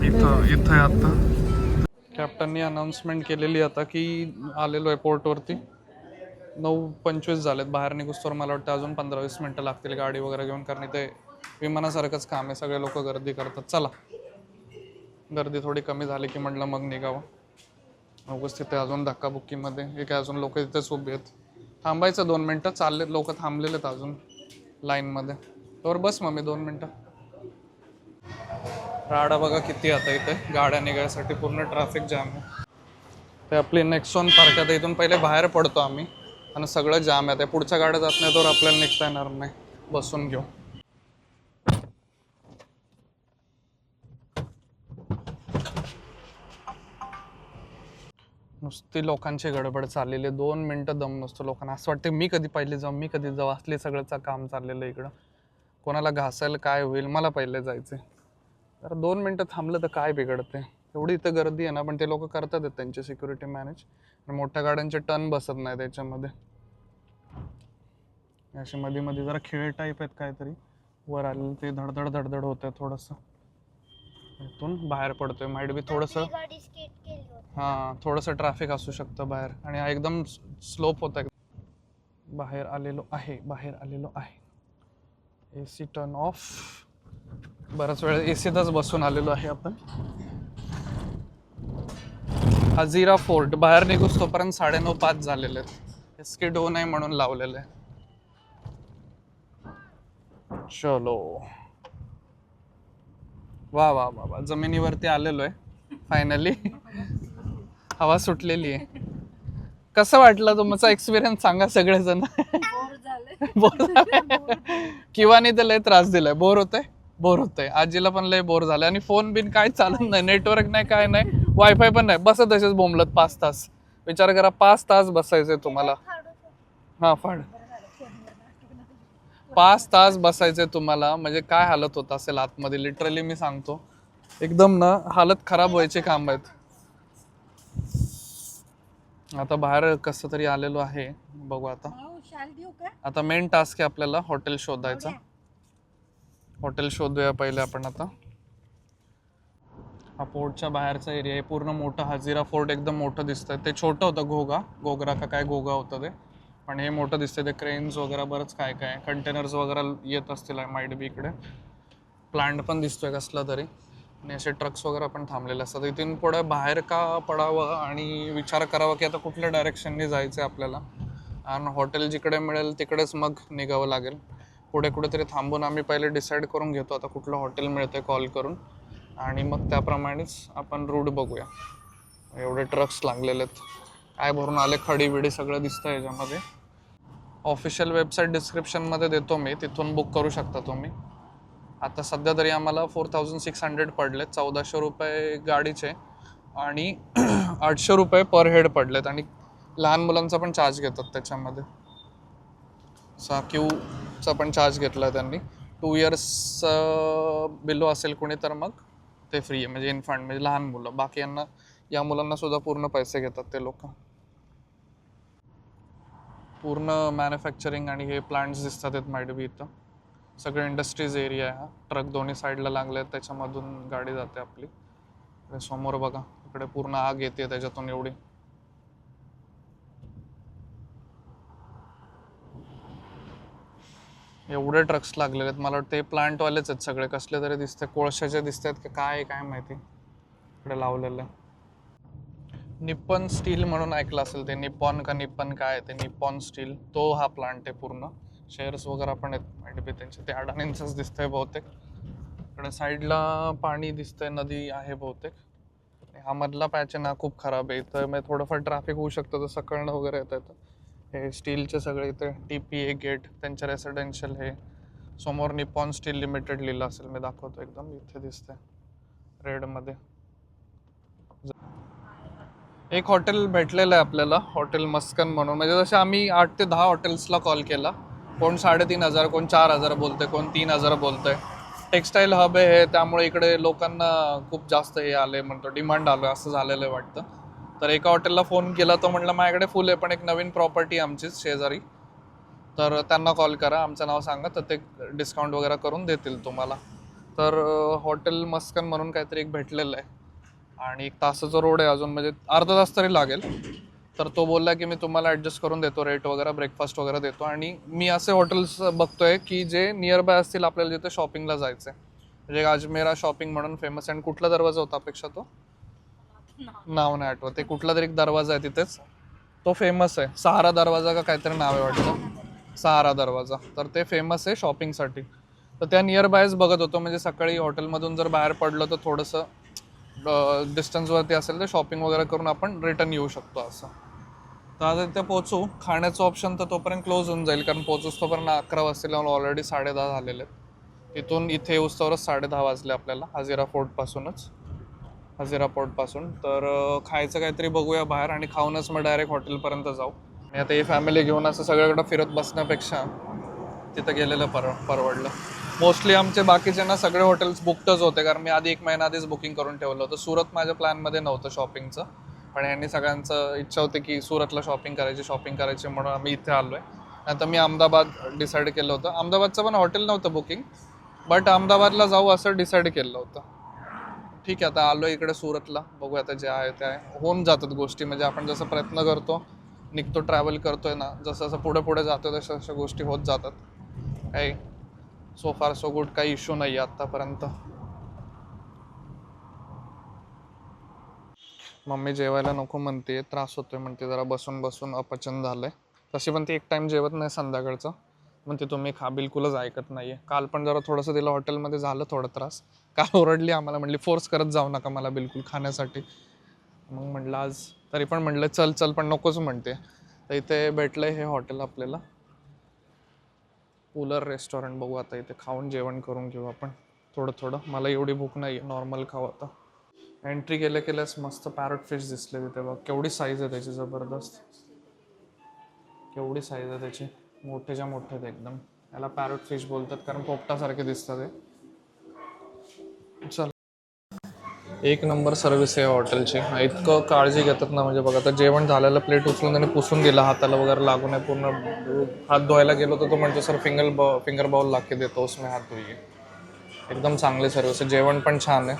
इथं आता कॅप्टननी अनाऊन्समेंट केलेली आता की आलेलो आहे पोर्टवरती. 9:25 झालेत. बाहेर निघूस्तोवर मला वाटतं अजून 15-20 मिनटं लागतील गाडी वगैरे घेऊन, कारण ते विमानासारखंच काम आहे. सगळे लोक गर्दी करतात. चला, गर्दी थोडी कमी झाली की म्हटलं मग निघावं. उगाच तिथे अजून धक्काबुक्कीमध्ये हे काय, अजून लोक तिथेच उभे आहेत. थांबायचं 2 मिनटं. चालले लोक, थांबलेले आहेत अजून लाईनमध्ये. तर बस मग मी 2 मिनटं. राडा बघा किती आता इथे गाड्या निघायसाठी. पूर्ण ट्रॅफिक जॅम आहे. ते आपली नेक्सॉन पार्क आहे, इथून पहिले बाहेर पडतो आम्ही आणि सगळं जाम आहे. पुढच्या गाड्या जात नाही तर आपल्याला निघता येणार नाही. बसून घेऊ. नुसती लोकांची गडबड चाललेली, 2 मिनिटं दम नसतो लोकांना. असं वाटतं मी कधी पहिले जाऊ, मी कधी जाऊ. असले सगळंच काम चाललेलं इकडं. कोणाला घासायला काय होईल, मला पहिले जायचे. तर 2 मिनिटं थांबलं तर काय बिघडते. एवढी इथं गर्दी आहे ना, पण ते लोक करतात त्यांची सिक्युरिटी मॅनेज. आणि मोठ्या गाड्यांचे टर्न बसत नाही त्याच्यामध्ये. असे मध्ये मध्ये जरा खेळ टाईप आहेत काहीतरी वर आलेलं, ते धडधड धडधड होत आहे थोडंसं. इथून बाहेर पडतोय, माइट बी थोडंसं. गाडी स्केट केली होती. हां, थोडंसं ट्रॅफिक असू शकतं बाहेर. आणि हा एकदम स्लोप होता. बाहेर आलेलो आहे. AC turn off. बराच वेळ ACतच बसून आलेलो आहे आपण. हजीरा फोर्ट बाहेर निघूस तोपर्यंत 9:30-5 झालेले आहेत. स्किड नाही म्हणून लावलेलं आहे. चलो, वा वा वा वा, जमिनीवरती आलेलो आहे फायनली. हवा सुटलेली आहे. कसं वाटलं तुमचा एक्सपिरियन्स सांगा सगळेजण. बोर झाले किंवा नाही तर लय त्रास दिलाय. बोर होतंय. आजीला पण लय बोर झालंय. आणि फोन बिन काय चालत नाही, नेटवर्क नाही, काय नाही, वायफाय पण नाही. बसत तसेच बोंबलत 5 तास. विचार करा, 5 तास बसायचंय तुम्हाला. हा फाड, 5 तास बसायचंय तुम्हाला. म्हणजे काय हालत होत असेल आतमध्ये, लिटरली मी सांगतो. एकदम ना हालत खराब व्हायचे काम आहेत. आता बाहेर कसं तरी आलेलो आहे, बघू आता. आता मेन टास्क आहे आपल्याला हॉटेल शोधायचा. हॉटेल शोधूया पहिले आपण आता. हा फोर्टच्या बाहेरचा एरिया आहे. पूर्ण मोठं हजीरा फोर्ट एकदम मोठं दिसतंय. ते छोटं होतं घोगरा का काय घोगा होतं ते, पण हे मोठं दिसतंय. ते क्रेन्स वगैरे बरंच काय काय कंटेनर्स वगैरे येत असतील माइट बी इकडे. प्लांट पण दिसतोय कसला तरी. आणि असे ट्रक्स वगैरे पण थांबलेले असतात. इथून पुढे बाहेर का पडावं आणि विचार करावा की आता कुठल्या डायरेक्शनने जायचं आपल्याला. आणि हॉटेल जिकडे मिळेल तिकडेच मग निघावं लागेल. पुढे कुठेतरी थांबून आम्ही पहिले डिसाईड करून घेतो आता कुठलं हॉटेल मिळतंय कॉल करून. आणि मग त्याप्रमाणेच आपण रूट बघूया. एवढे ट्रक्स लागलेले आहेत, काय भरून आले, खडी बिडी सगळं दिसतं याच्यामध्ये. ऑफिशियल वेबसाईट डिस्क्रिप्शनमध्ये देतो मी, तिथून बुक करू शकता तुम्ही. आता सध्या तरी आम्हाला 4600 पडलेत. 1400 रुपये गाडीचे आणि 800 रुपये पर हेड पडलेत. आणि लहान मुलांचा पण चार्ज घेतात त्याच्यामध्ये. क्यूचा पण चार्ज घेतला त्यांनी. 2 इयर्स बिलो असेल कोणी तर मग ते फ्री आहे, म्हणजे इन्फंट, म्हणजे लहान मुलं. बाकी या मुलांना सुद्धा पूर्ण पैसे घेतात ते लोक. पूर्ण मॅन्युफॅक्चरिंग आणि हे प्लांट्स दिसतात आहेत माइट बी इथं. सगळं इंडस्ट्रीज एरिया आहे हा. ट्रक दोन्ही साईडला लागले आहेत, त्याच्यामधून गाडी जाते आपली. समोर बघा, इकडे पूर्ण आग येते त्याच्यातून एवढी. एवढे ट्रक्स लागलेले आहेत. मला वाटतं प्लांटवालेच आहेत सगळे. कसले तरी दिसते, कोळशाचे दिसत आहेत का काय माहिती इकडे लावलेलं. निप्पॉन स्टील म्हणून ऐकलं असेल ते. निप्पॉन का निप्पन काय ते, निप्पॉन स्टील, तो हा प्लांट आहे पूर्ण. शेअर्स वगैरे पण आहेत माहिती बी त्यांचे. ते अडाणींचंच दिसतंय बहुतेक. इकडे साईडला पाणी दिसतंय, नदी आहे बहुतेक. हा मधला पॅच आहे ना खूप खराब आहे. इथं म्हणजे थोडंफार ट्रॅफिक होऊ शकतं जसं कळणं वगैरे येतं. हे स्टीलचे सगळे इथे TPA गेट, त्यांच्या रेसिडेन्शियल. हे समोर निप्पॉन स्टील लिमिटेड लिहिलं असेल, मी दाखवतो एकदम. इथे दिसतंय रेडमध्ये. एक हॉटेल भेटलेलं आहे आपल्याला, हॉटेल मस्कन म्हणून. म्हणजे जसे आम्ही 8 ते 10 हॉटेल्सला कॉल केला. कोण 3500, कोण 4000 बोलतंय, कोण 3000 बोलतंय. टेक्स्टाईल हब आहे हे, त्यामुळे इकडे लोकांना खूप जास्त हे आले म्हणतो, डिमांड आलं असं झालेलं आहे वाटतं. तर एका हॉटेलला फोन केला, तो म्हटलं माझ्याकडे फुल आहे, पण एक नवीन प्रॉपर्टी आमचीच शेजारी, तर त्यांना कॉल करा, आमचं नाव सांगा, तर ते डिस्काउंट वगैरे करून देतील तुम्हाला. तर हॉटेल मस्कन म्हणून काहीतरी एक भेटलेलं आहे. आणि 1 तासाचा रोड आहे अजून, म्हणजे अर्धा तास तरी लागेल. तर तो बोलला की मी तुम्हाला ॲडजस्ट करून देतो, रेट वगैरे, ब्रेकफास्ट वगैरे देतो. आणि मी असे हॉटेल्स बघतोय की जे नियर बाय असतील आपल्याला, जिथे शॉपिंगला जायचं आहे. म्हणजे अजमेरा शॉपिंग म्हणून फेमस आहे. आणि कुठला दरवाजा होता अपेक्षा, तो नाव नाही आठवत. ते कुठला तरी एक दरवाजा आहे तिथेच, तो फेमस आहे. सहारा दरवाजा का काहीतरी नाव आहे वाटतं, सहारा दरवाजा. तर ते फेमस आहे शॉपिंगसाठी. तर त्या नियर बायच बघत होतो. म्हणजे सकाळी हॉटेलमधून जर बाहेर पडलं तर थोडंसं डिस्टन्सवरती असेल तर शॉपिंग वगैरे करून आपण रिटर्न येऊ शकतो असं. तर आज इथे पोहोचू. खाण्याचं ऑप्शन तर तोपर्यंत क्लोज होऊन जाईल, कारण पोहोचूस तोपर्यंत 11 वाजतील, ऑलरेडी 10:30 झालेले आहेत. तिथून इथे येऊस्तवरच 10:30 वाजले आपल्याला हजिरा पोर्टपासून. तर खायचं काहीतरी बघूया बाहेर आणि खाऊनच मग डायरेक्ट हॉटेलपर्यंत जाऊ. आणि आता ही फॅमिली घेऊन असं सगळीकडे फिरत बसण्यापेक्षा तिथं गेलेलं परवडलं. मोस्टली आमचे बाकीचे ना सगळे हॉटेल्स बुकडच होते, कारण मी आधी 1 महिना आधीच बुकिंग करून ठेवलं होतं. सुरत माझ्या प्लॅनमध्ये नव्हतं शॉपिंगचं, पण यांनी सगळ्यांचं इच्छा होती की सुरतला शॉपिंग करायची म्हणून आम्ही इथे आलो आहे. आता मी अहमदाबाद डिसाईड केलं होतं. अहमदाबादचं पण हॉटेल नव्हतं बुकिंग, बट अहमदाबादला जाऊ असं डिसाईड केलं होतं. ठीक आहे, आता आलो इकडे सुरतला, बघूया आता जे आहे ते आहे. होऊन जातात गोष्टी, म्हणजे आपण जसं प्रयत्न करतो, निघतो, ट्रॅव्हल करतोय ना, जसं जसं पुढे जातो तशा तशा गोष्टी होत जातात. काही सो फार सो गुड, काही इश्यू नाही आहे आत्तापर्यंत. मम्मी जेवायला नको म्हणते, त्रास होतोय म्हणते, जरा बसून बसून अपचन झालंय. तशी पण ती एक टाइम जेवत नाही संध्याकाळचं, म्हणते तुम्ही खा, बिलकुलच ऐकत नाहीये. काल पण जरा थोडंसं तिला हॉटेलमध्ये झालं थोडा त्रास. काल ओरडली आम्हाला, म्हणली फोर्स करत जाऊ नका मला बिलकुल खाण्यासाठी. मग म्हटलं आज तरी पण म्हटलं चल पण नकोच म्हणते. तर इथे भेटलंय हे हॉटेल आपल्याला, कूलर रेस्टॉरंट. बघू आता इथे खाऊन जेवण करून घेऊ आपण थोडं. मला एवढी भूक नाही, नॉर्मल खाऊ आता. एंट्री केल्यास मस्त पॅरट फिश दिसले तिथे. बघ केवढी साईज आहे त्याची, जबरदस्त. केवढी साईज आहे त्याची, मोठेच्या मोठे आहेत एकदम. याला पॅरट फिश बोलतात कारण पोपटासारखे दिसतात ते. चल, एक नंबर सर्व्हिस आहे हॉटेलची. इतकं काळजी घेतात ना, म्हणजे बघा आता जेवण झालेलं प्लेट उचलून त्याने पुसून दिला, हाताला वगैरे लागू नये. पूर्ण हात धुवायला गेलो तर तो म्हणतो सर फिंगर बाउल ला के देतो उसमें हात धुइए. एकदम चांगली सर्व्हिस आहे. जेवण पण छान आहे.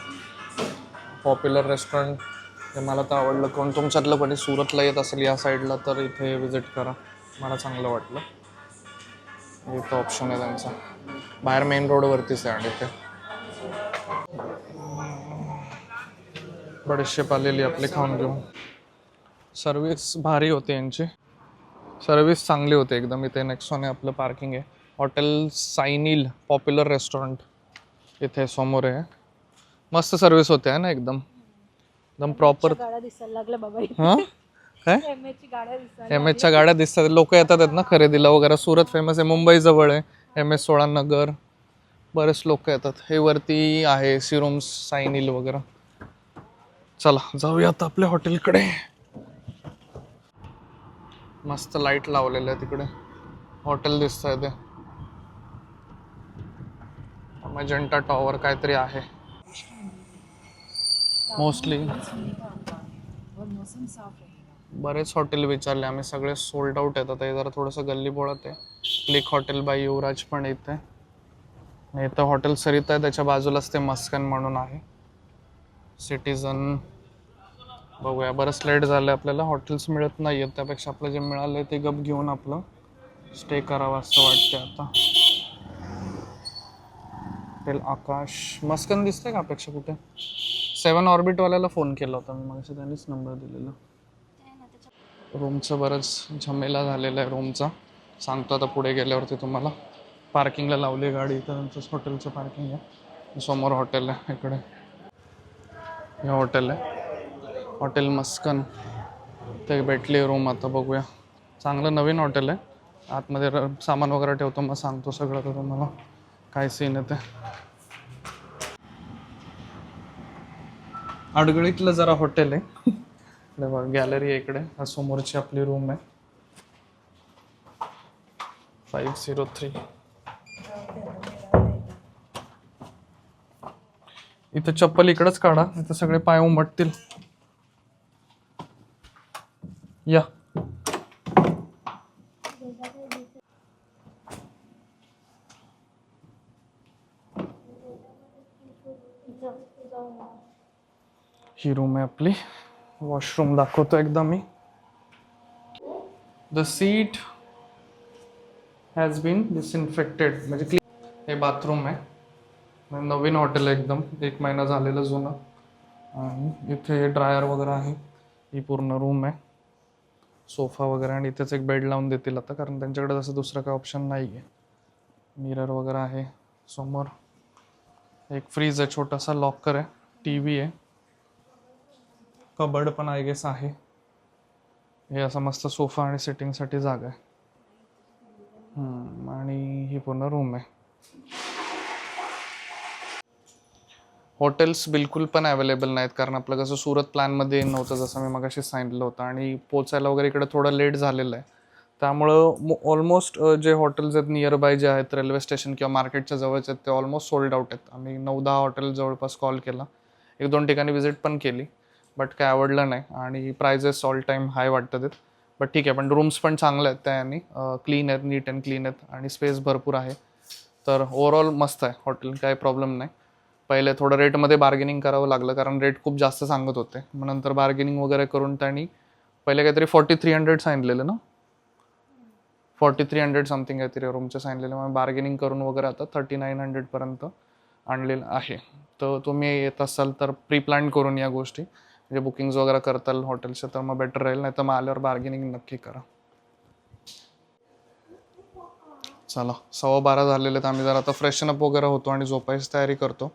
पॉप्युलर रेस्टॉरंट हे मला तर आवडलं. कोण तुमच्यातलं कोणी सुरतला येत असेल या साईडला तर इथे विजिट करा, मला चांगलं वाटलं. इथं ऑप्शन आहे त्यांचा, बाहेर मेन रोडवरतीच आहे. आणि इथे बडीशेप आलेली आपली, खाऊन घेऊ. सर्विस भारी होते यांची, सर्विस चांगली होते एकदम. इथे नेक्सॉन आहे आपलं, पार्किंग आहे. हॉटेल सायनील पॉप्युलर रेस्टॉरंट इथे समोर आहे. मस्त सर्विस होते आहे ना, एकदम प्रॉपर. गाड्या दिसायला लागल्या बाबा. हां काय MS च्या गाड्या दिसतात, लोक येतात आहेत ना खरेदीला वगैरे. सुरत फेमस आहे, मुंबई जवळ आहे, MS16 नगर, बरेच लोक येतात. हे वरती आहे सिरूम्स सायनील वगैरे. चला जाऊया आता आपल्या हॉटेलकडे. मस्त लाईट लावलेलं आहे तिकडे, हॉटेल दिसत आहे ते. मजेंटा टॉवर काहीतरी आहे मोस्टली. बरेच हॉटेल विचारले आम्ही, सगळे सोल्ड आउट येतात. हे जरा थोडंसं गल्ली बोळात आहे. क्लिक हॉटेल बाय युवराज पण इथे. इथं हॉटेल सरिता आहे, त्याच्या बाजूलाच ते मस्कन म्हणून आहे. सिटीजन बघूया. बरंच लेट झालं, आपल्याला हॉटेल्स मिळत नाही आहेत, त्यापेक्षा आपलं जे मिळालं ते गप घेऊन आपलं स्टे करावं असं वाटतं आता. हॉटेल आकाश मस्कन दिसतंय का अपेक्षा कुठे? 7 ऑर्बिटवाल्याला फोन केला होता मी मागच्या, त्यांनीच नंबर दिलेला. रूमचं बरंच झमेला झालेलं आहे रूमचा, सांगतो आता पुढे गेल्यावरती तुम्हाला. पार्किंगला लावली गाडी, इथं त्यांचंच हॉटेलचं पार्किंग आहे. समोर हॉटेल आहे इकडे, हे हॉटेल आहे हॉटेल मस्कन. ते भेटली रूम, आता बघूया. चांगलं नवीन हॉटेल आहे. आतमध्ये सामान वगैरे ठेवतो, मग सांगतो सगळं तर तुम्हाला काय सीन आहे ते. अडगळीतलं जरा हॉटेल आहे. गॅलरी आहे इकडे, हा समोरची आपली रूम आहे 503. इथं चप्पल इकडंच काढा, इथं सगळे पाय उमटतील. या ही रूम आहे आपली. वॉशरूम दाखवतो एकदा मी. द सीट हॅज बीन डिसइन्फेक्टेड, म्हणजे हे बाथरूम आहे. नवीन हॉटेल आहे एकदम, 1 महिना झालेलं जुनं. आणि इथे ड्रायर वगैरे आहे. ही पूर्ण रूम आहे, सोफा वगैरे, आणि इथेच एक बेड लावून देतील आता, कारण त्यांच्याकडे तसं दुसरं काही ऑप्शन नाही आहे. मिरर वगैरे आहे समोर. एक फ्रीज आहे, छोटासा लॉकर आहे, TV आहे. कबर्ड पण आय गेस आहे. हे असा मस्त सोफा आणि सिटिंगसाठी जागा आहे. आणि ही पूर्ण रूम आहे. हॉटेल्स बिलकुल पण अवेलेबल नाहीत, कारण आपलं कसं सुरत प्लॅनमध्ये नव्हतं, जसं मी मगाशी सांगितलं होतं, आणि पोचायला वगैरे इकडे थोडं लेट झालेलं आहे. त्यामुळं ऑलमोस्ट जे हॉटेल्स आहेत नियर बाय जे आहेत रेल्वे स्टेशन किंवा मार्केटच्या जवळच आहेत ते ऑलमोस्ट सोल्ड आउट आहेत. आम्ही 9-10 हॉटेल जवळपास कॉल केला, 1-2 ठिकाणी व्हिजिट पण केली, बट काय आवडलं नाही आणि प्राइजेस ऑल टाईम हाय वाटतात. बट ठीक आहे, पण रूम्स पण चांगले आहेत त्याने, क्लीन आहेत, नीट अँड क्लीन आहेत आणि स्पेस भरपूर आहे. तर ओव्हरऑल मस्त आहे हॉटेल, काही प्रॉब्लेम नाही. पहिले थोडं रेटमध्ये बार्गेनिंग करावं लागलं, कारण रेट खूप जास्त सांगत होते. मग नंतर बार्गेनिंग वगैरे करून त्यांनी पहिले काहीतरी 4300 सांगितलेलं ना, 4300 समथिंग काहीतरी रूमचे सांगितलेलं. मग बार्गेनिंग करून वगैरे आता 3900पर्यंत आणलेलं आहे. तर तुम्ही येत असाल तर प्री प्लॅन करून या गोष्टी, म्हणजे बुकिंग्स वगैरे करताल हॉटेल्सचे तर मग बेटर राहील, नाही तर मग आल्यावर बार्गेनिंग नक्की करा. चला 12:15 झालेले आहेत, आम्ही जरा आता फ्रेशनअप वगैरे होतो आणि झोपायची तयारी करतो.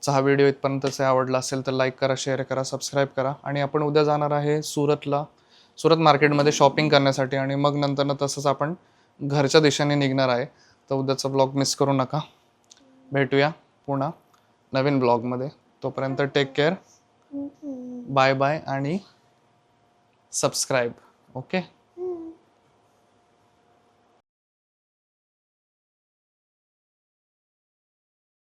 हा व्हिडिओ इथपर्यंतचा आवडला असेल तर लाईक करा, शेअर करा, सबस्क्राईब करा. आणि आपण उद्या जाणार आहे सुरत मार्केटमध्ये शॉपिंग करण्यासाठी, आणि मग नंतर तसंच आपण घरच्या दिशेने निघणार आहे. तर उद्याचा ब्लॉग मिस करू नका. भेटूया पुन्हा नवीन ब्लॉगमध्ये. तोपर्यंत टेक केअर, बाय बाय आणि सबस्क्राईब. ओके.